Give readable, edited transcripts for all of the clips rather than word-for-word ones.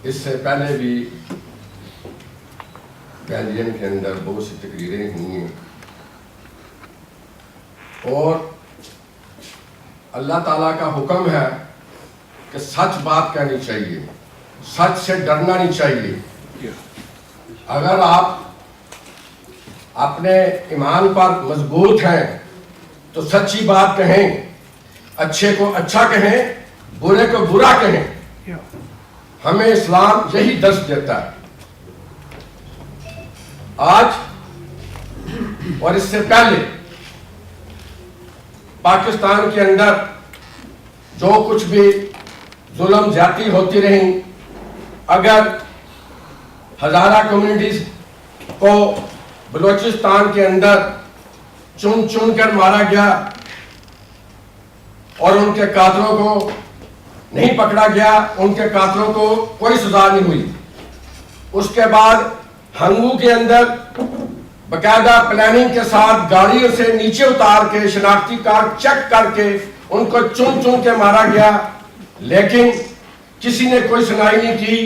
اس سے پہلے بھی بیلجیم کے اندر بہت سی تقریریں ہوئی ہیں اور اللہ تعالیٰ کا حکم ہے کہ سچ بات کہنی چاہیے، سچ سے ڈرنا نہیں چاہیے۔ اگر آپ اپنے ایمان پر مضبوط ہیں تو سچی بات کہیں، اچھے کو اچھا کہیں، برے کو برا کہیں۔ ہمیں اسلام یہی درس دیتا ہے۔ آج اور اس سے پہلے پاکستان کے اندر جو کچھ بھی ظلم زیادتی ہوتی رہی، اگر ہزارہ کمیونٹیز کو بلوچستان کے اندر چن چن کر مارا گیا اور ان کے قاتلوں کو نہیں پکڑا گیا، ان کے قاتلوں کو کوئی سزا نہیں ہوئی، اس کے بعد ہنگو کے اندر باقاعدہ پلاننگ کے ساتھ گاڑیوں سے نیچے اتار کے شناختی کارڈ چیک کر کے ان کو چن چن کے مارا گیا، لیکن کسی نے کوئی سنائی نہیں کی،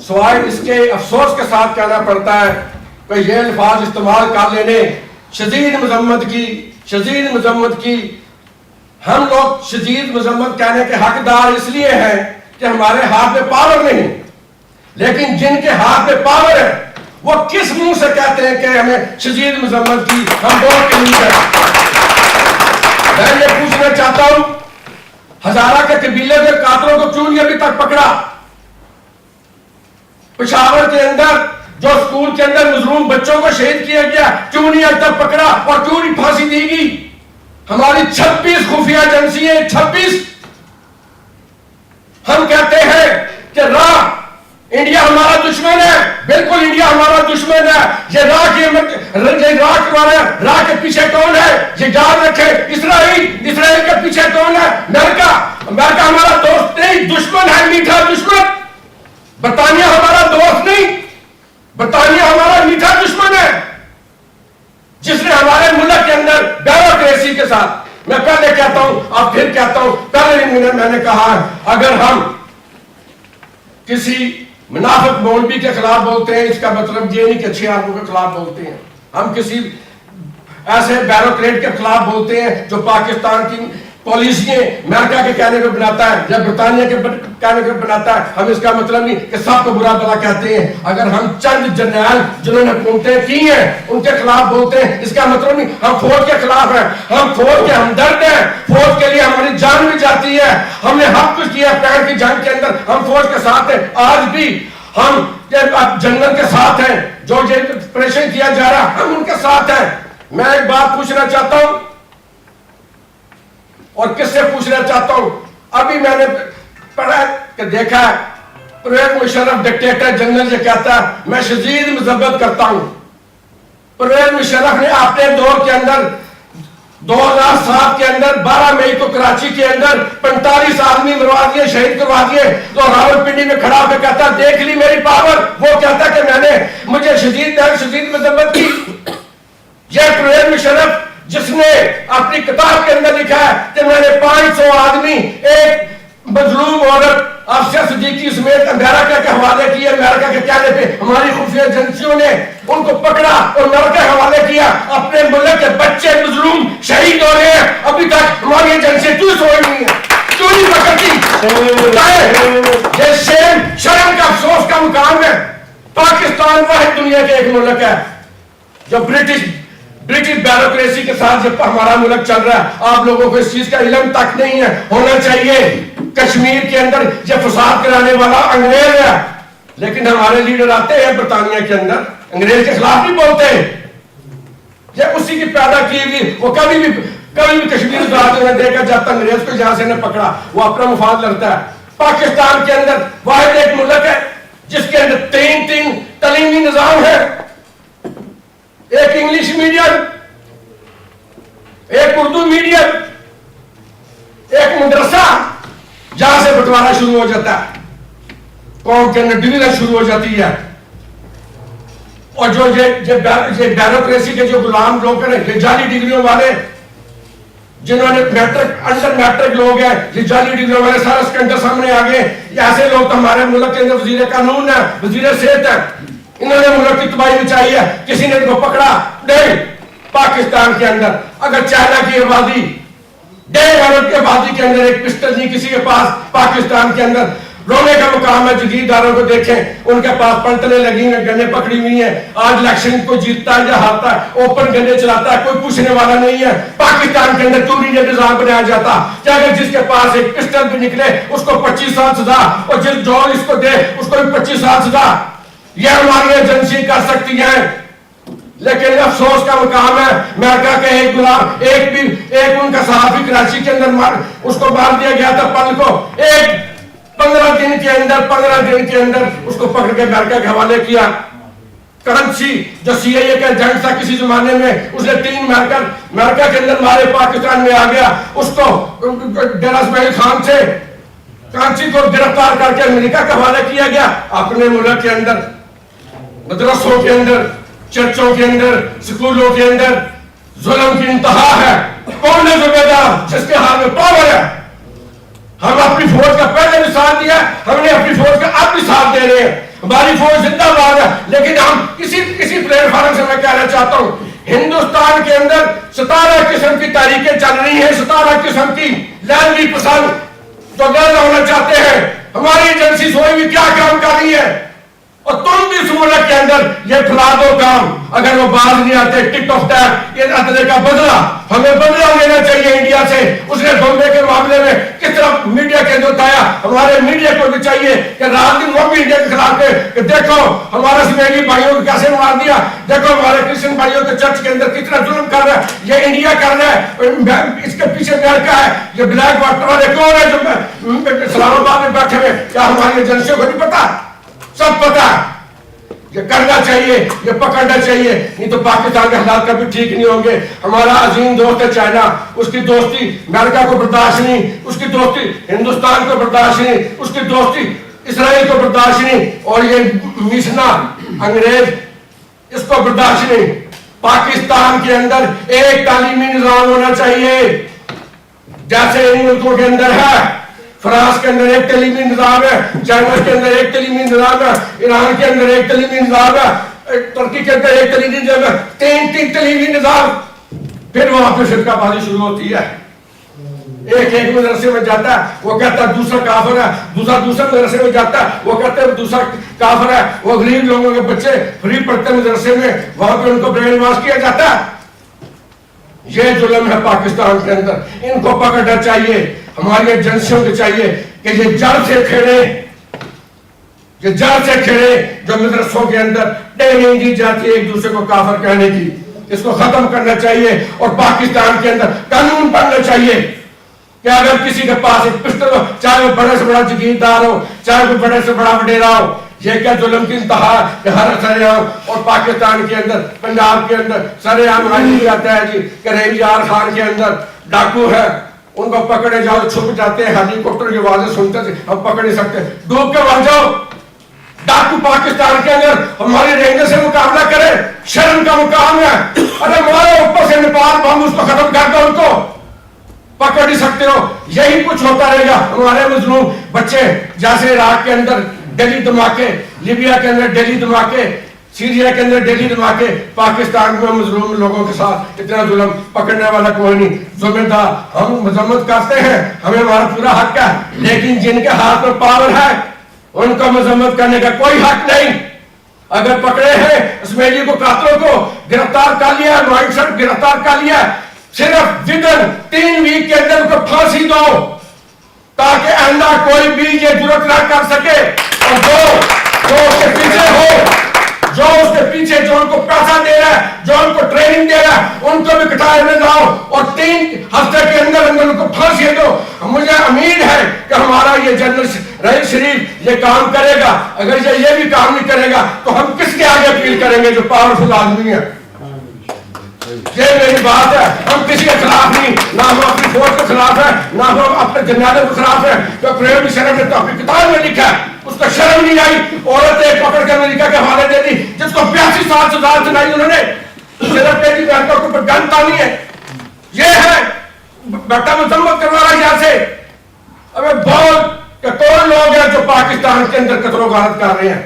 سوائے اس کے افسوس کے ساتھ کہنا پڑتا ہے کہ یہ الفاظ استعمال کر لینے شدید مذمت کی۔ ہم لوگ شدید مذمت کہنے کے حقدار اس لیے ہیں کہ ہمارے ہاتھ میں پاور نہیں، لیکن جن کے ہاتھ میں پاور ہے وہ کس منہ سے کہتے ہیں کہ ہمیں شدید مذمت کی، ہم بول کے نہیں کہتے۔ میں یہ پوچھنا چاہتا ہوں، ہزارہ کے قبیلے کے قاتلوں کو کیوں نہیں ابھی تک پکڑا؟ پشاور کے اندر جو اسکول کے اندر مظلوم بچوں کو شہید کیا گیا کیوں نہیں اب تک پکڑا اور کیوں نہیں پھانسی دی گئی؟ ہماری 26 خفیہ ایجنسیاں، 26۔ ہم کہتے ہیں کہ انڈیا ہمارا دشمن ہے، بالکل انڈیا ہمارا دشمن ہے۔ یہ راہ کے پیچھے کون ہے؟ یہ یاد رکھے، اسرائیل کے پیچھے کون ہے؟ امریکہ ہمارا دوست نہیں، دشمن ہے، میٹھا دشمن۔ برطانیہ ہمارا دوست نہیں، برطانیہ ہمارا میٹھا دشمن ہے، جس نے ہمارے ملک کے اندر بیوروکریسی کے ساتھ، میں پہلے کہتا ہوں اب پھر کہتا ہوں، پہلے میں نے کہا اگر ہم کسی منافق مولوی کے خلاف بولتے ہیں، اس کا مطلب یہ نہیں کہ اچھے آدموں کے خلاف بولتے ہیں۔ ہم کسی ایسے بیوروکریٹ کے خلاف بولتے ہیں جو پاکستان کی پالیسیاں امریکہ کے کہنے کو بناتا ہے یا برطانیہ کے کہنے کو بناتا ہے، ہم اس کا مطلب نہیں کہ سب کو برا بلا کہتے ہیں۔ اگر ہم چند جرنیل جنہوں نے حکومتیں کی ہیں ان کے خلاف بولتے ہیں، اس کا مطلب نہیں ہم فوج کے خلاف ہیں۔ ہم فوج کے ہمدرد ہیں، فوج کے لیے ہماری جان بھی جاتی ہے، ہم نے حق کچھ کیا پیر کی جنگ کے اندر، ہم فوج کے ساتھ ہیں۔ آج بھی ہم جنگل کے ساتھ ہیں، جو یہ آپریشن کیا جا رہا ہم ان کے ساتھ ہیں۔ میں ایک بات پوچھنا چاہتا ہوں اور کس سے پوچھنا چاہتا ہوں، ابھی میں نے پڑھا کہ دیکھا ہے پرویز مشرف ڈکٹیٹر جنرل یہ کہتا ہے میں شدید مذمت کرتا ہوں۔ پرویز مشرف نے اپنے دور کے اندر 2007 کے اندر 12 مئی کو کراچی کے اندر 45 آدمی مروا دیے، شہید کروا دیے، تو راولپنڈی میں کھڑا ہو کے کہتا دیکھ لی میری پاور۔ وہ کہتا کہ میں نے مجھے شدید مذمت کی۔ یہ پرویز مشرف جس نے اپنی کتاب کے اندر لکھا ہے کہ میں نے 500 آدمی ایک مظلوم عورت آفیہ صدیقی سمیت امریکہ کے حوالے کیے، امریکہ کے کہنے پہ ہماری خفیہ ایجنسیوں نے ان کو پکڑا اور امریکہ کے حوالے کیا۔ اپنے ملک کے بچے مظلوم شہید ہو رہے ہیں، ابھی تک ہماری ایجنسی کیوں سوئی نہیں ہے، کیوں نہیں پکڑتی؟ یہ شرم کا افسوس کا مقام ہے۔ پاکستان واحد دنیا کے ایک ملک ہے جو برٹش بیوروکریسی کے ساتھ جب ہمارا ملک چل رہا ہے۔ آپ لوگوں کو اس چیز کا علم تک نہیں ہے، ہونا چاہیے۔ کشمیر کے اندر یہ فساد کرانے والا انگریز ہے، لیکن ہمارے لیڈر آتے ہیں برطانیہ کے اندر انگریز کے خلاف نہیں بولتے، یہ اسی کی پیدا کی ہوئی۔ وہ کبھی بھی کشمیر میں دیکھا جاتا انگریز کو جہاں سے نے پکڑا وہ اپنا مفاد لڑتا ہے۔ پاکستان کے اندر واحد ایک ملک ہے جس کے اندر تین تعلیمی نظام ہے، ایک انگلش میڈیم، ایک اردو میڈیم، ایک مدرسہ جہاں سے بٹوارا شروع ہو جاتا ہے، قوم کے اندر ڈویژن شروع ہو جاتی ہے۔ اور جو یہ بیوروکریسی کے جو غلام لوگ ہیں، یہ جعلی ڈگریوں والے، جنہوں نے میٹرک انڈر میٹرک لوگ ہیں، یہ جعلی ڈگری والے سارے اسکینڈل سامنے آ گئے. یہ ایسے لوگ تو ہمارے ملک کے اندر وزیر قانون ہے، وزیر صحت ہے، انہوں نے ملک کی تباہی مچائی ہے. کسی نے ان کو پکڑا نہیں. پاکستان کے اندر اگر چائنا کی آبادی 1.5 ارب کی آبادی کے اندر ایک پسٹل نہیں کسی کے پاس. پاکستان کے اندر رونے کا مقام ہے. جگیرداروں کو دیکھیں، ان کے پاس پلٹنے لگی ہیں، گنے پکڑی ہوئی ہیں. آج الیکشن کو جیتتا ہے یا ہارتا ہے، اوپن گنے چلاتا ہے، کوئی پوچھنے والا نہیں ہے. پاکستان کے اندر چوری یہ نظام بنایا جاتا کہ اگر جس کے پاس ایک پسٹل بھی نکلے اس کو 25 سال سزا، اور جس جو اس کو دے اس کو بھی 25 سال سزا. یہ ہماری ایجنسی کر سکتی ہیں. لیکن افسوس کا مقام ہے امریکہ کے ایک غلام ایک ان کا صحافی کراچی کے اندر اس کو مار دیا گیا تھا. پل کو 15 دن کے اندر اس کو پکڑ کے امریکہ کے حوالے کیا. کرنسی جو سی آئی اے کا ایجنٹ تھا کسی زمانے میں، اس نے 3 امریکہ کے اندر مارے. پاکستان میں آ گیا. اس کو ڈیرہ اسماعیل خان سے کرنسی کو گرفتار کر کے امریکہ کے حوالے کیا گیا. اپنے ملک کے اندر مدرسوں کے اندر، چرچوں کے اندر، سکولوں کے اندر ظلم کی انتہا ہے. کون ہے ذمہ دار؟ جس کے ہاتھ میں پاور ہے. ہم اپنی فوج کا پہلے بھی ساتھ دیا، ہم نے اپنی فوج کا اب بھی ساتھ دے رہے ہیں. ہماری فوج زندہ باد ہے. لیکن ہم کسی پلیٹ فارم سے میں کہنا چاہتا ہوں، ہندوستان کے اندر 17 قسم کی تاریخیں چل رہی ہیں، 17 قسم کی لینڈی پسند جو غیر ہونا چاہتے ہیں. ہماری ایجنسی سوئی بھی کیا کام کر رہی ہے، اور تم بھی اس ملک کے اندر یہ پھیلا دو کام. اگر وہ باز نہیں آتے ٹک آف ٹیک یہ عدلے کا بدلہ، ہمیں بدلہ لینا چاہیے انڈیا سے. اس نے بمبے کے معاملے میں کس طرح میڈیا کے اندر اٹھایا. ہمارے میڈیا کو بھی چاہیے کہ رات دن وہ بھی انڈیا کے خلاف ہے کہ دیکھو ہمارا اسماعیلی بھائیوں کو کیسے مار دیا، دیکھو ہمارے کرسچن بھائیوں کے چرچ کے اندر کس طرح ظلم کر رہا ہے. یہ انڈیا کر رہا ہے، اس کے پیچھے امریکہ ہے. یہ بلیک واٹر والے کون ہے جو اسلام آباد میں بیٹھے ہوئے؟ کیا ہماری ایجنسیوں کو نہیں پتا؟ سب پتا. یہ کرنا چاہیے، یہ پکڑنا چاہیے، نہیں تو پاکستان کے حالات کبھی ٹھیک نہیں ہوں گے. ہمارا عظیم دوست ہے چائنا، اس کی دوستی امریکہ کو برداشت نہیں، اس کی دوستی ہندوستان کو برداشت نہیں، اس کی دوستی اسرائیل کو برداشت نہیں، اور یہ میسنا انگریز اس کو برداشت نہیں. پاکستان کے اندر ایک تعلیمی نظام ہونا چاہیے جیسے ان ملکوں کے اندر ہے. فرانس کے اندر ایک تعلیمی نظام ہے، چائنا کے اندر ایک تعلیمی نظام ہے، ایران کے اندر ایک تعلیمی نظام ہے، ترکی کے اندر ایک تعلیمی نظام ہے. 3 تعلیمی نظام. پھر وہاں پہ فرقہ بازی شروع ہوتی ہے. ایک مدرسے میں جاتا ہے وہ کہتا ہے دوسرا کافر ہے، دوسرا مدرسے میں جاتا ہے وہ کہتا ہے دوسرا کافر ہے. وہ غریب لوگوں کے بچے فری پڑھتے مدرسے میں، وہاں پہ ان کو برین واش کیا جاتا ہے. یہ ظلم ہے پاکستان کے اندر. ان کو پکڑنا چاہیے. ہماری ایجنسیوں کو چاہیے کہ یہ جڑ سے کھیڑے جو مدرسوں کے اندر ٹریننگ دی جاتی ہے ایک دوسرے کو کافر کہنے کی، اس کو ختم کرنا چاہیے. اور پاکستان کے اندر قانون بننا چاہیے کہ اگر کسی کے پاس ایک پسٹل ہو، چاہے وہ بڑے سے بڑا جگیردار ہو، چاہے وہ بڑے سے بڑا وڈیرا ہو، یہ کیا ظلم کی انتہا کہ ہر سرے عام. اور پاکستان کے اندر پنجاب کے اندر سرے عام آئی جاتا ہے جی کہ ریلیار خان کے اندر ڈاکو ہے، ان کو پکڑے جاؤ، چھپ جاتے ہیں، ہیلی کاپٹر کی آوازیں سنتے تھے، ہم پکڑ نہیں سکتے، ڈوب کے مر جاؤ. ڈاکو پاکستان کے اندر ہماری رینجر سے مقابلہ کرے، شرم کا مقام ہے. ارے مارو اوپر سے نیپال بم، اس کو ختم کر دو، ان کو پکڑ نہیں سکتے ہو. یہی کچھ ہوتا رہے گا. ہمارے مظلوم بچے جیسے عراق کے اندر ڈیلی دھماکے، لیبیا کے اندر ڈیلی دھماکے، سیریا کے اندر ڈیلی دھماکے، پاکستان میں مظلوم لوگوں کے ساتھ اتنا ظلم. پکڑنے والا کوئی نہیں. ذمہ دار ہم مذمت کرتے ہیں، ہمیں ہمارا پورا حق ہے، لیکن جن کے ہاتھ میں پاور ہے ان کو مذمت کرنے کا کوئی حق نہیں. اگر پکڑے ہیں اسماعیلی کو، قاتلوں کو گرفتار کر لیا، نوائن سر گرفتار کر لیا، صرف ودن 3 ویک کے اندر کو پھانسی دو تاکہ آئندہ کوئی بھی یہ جرات نہ کر سکے. اور جو اس کے پیچھے ہو، جو اس کے پیچھے جو ان کو پیسہ دے رہا ہے، جو ان کو ٹریننگ دے رہا ہے، ان کو بھی کٹائے میں لاؤ اور 3 ہفتے کے اندر ان کو پھانسی دو. مجھے امید ہے کہ ہمارا یہ جنرل رئیس شریف یہ کام کرے گا. اگر یہ بھی کام نہیں کرے گا تو ہم کس کے آگے اپیل کریں گے جو پاورفل آدمی ہے. یہ میری بات ہے. ہم کسی کے خلاف نہیں، نہ ہم اپنی فوج کے خلاف ہیں، نہ ہم اپنے جنرل کے خلاف ہیں. جو پریوڈ شرم نے تو اپنی کتاب میں لکھا ہے، اس کو شرم نہیں آئی. عورت ایک پکڑ کے امریکہ کے حوالے دے دی جس کو 82 سال سزا سنائی انہوں نے، صرف میری بہن کو گن تانی ہے. یہ ہے بیٹا مذمت کروا رہا ہے یہاں سے. ابے بول کہ کون لوگ ہیں جو پاکستان کے اندر قتل و غارت کر رہے ہیں.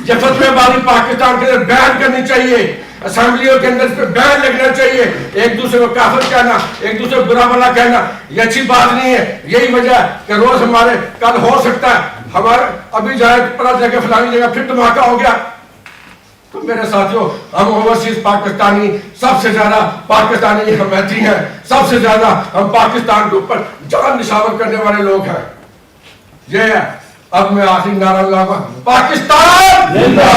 یہ فتوی بازی پاکستان کے اندر بیان کرنی چاہیے, اسمبلیوں کے اندر اس پہ بیان لگنا چاہیے. ایک دوسرے کو کافر کہنا, ایک دوسرے کو برا بھلا کہنا, یہ اچھی بات نہیں ہے. یہی وجہ ہے کہ روز ہمارے کل ہو سکتا ہے ہمارے ابھی جائے پتہ چلے کہ فلانی جگہ پھر دھماکہ ہو گیا. تو میرے ساتھیوں, ہم اوورسیز پاکستانی سب سے زیادہ پاکستانی حمایتی ہیں, سب سے زیادہ ہم پاکستان کے اوپر جان نشاور کرنے والے لوگ ہیں. یہ ہے اب میں آخری نعرہ لگاؤں گا, پاکستان زندہ